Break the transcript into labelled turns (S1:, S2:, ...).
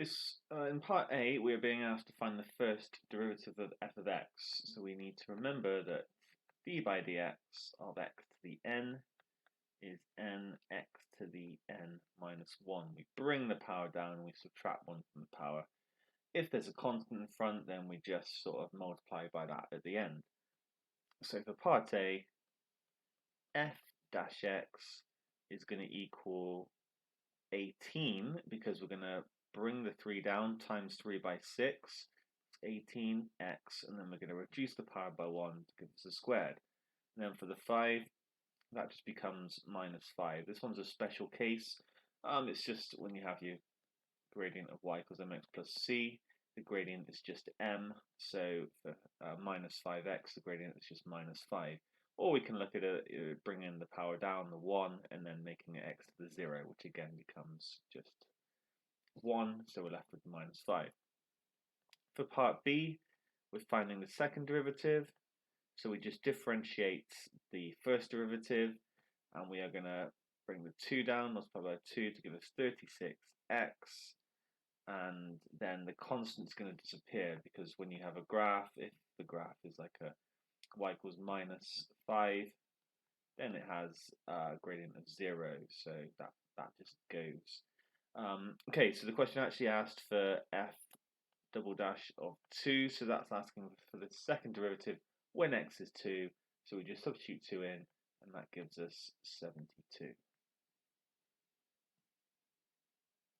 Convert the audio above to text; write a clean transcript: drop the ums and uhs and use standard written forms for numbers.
S1: In part A, we are being asked to find the first derivative of f of x. So we need to remember that d by dx of x to the n is nx to the n minus 1. We bring the power down and we subtract 1 from the power. If there's a constant in front, then we just sort of multiply by that at the end. So for part A, f dash x is going to equal 18 because we're going to bring the 3 down, times 3 by 6, 18x, and then we're going to reduce the power by 1 to give us a squared. And then for the 5, that just becomes minus 5. This one's a special case. It's just when you have your gradient of y equals mx plus c, the gradient is just m. So for minus 5x, the gradient is just minus 5. Or we can look at it, bringing the power down, the 1, and then making it x to the 0, which again becomes just 1, so we're left with minus 5. For part B, we're finding the second derivative, so we just differentiate the first derivative, and we are going to bring the 2 down, multiply by 2 to give us 36x, and then the constant is going to disappear, because when you have a graph, if the graph is like a y equals minus 5, then it has a gradient of 0, so that just goes. Okay, so the question actually asked for f double dash of 2, so that's asking for the second derivative when x is 2, so we just substitute 2 in, and that gives us 72.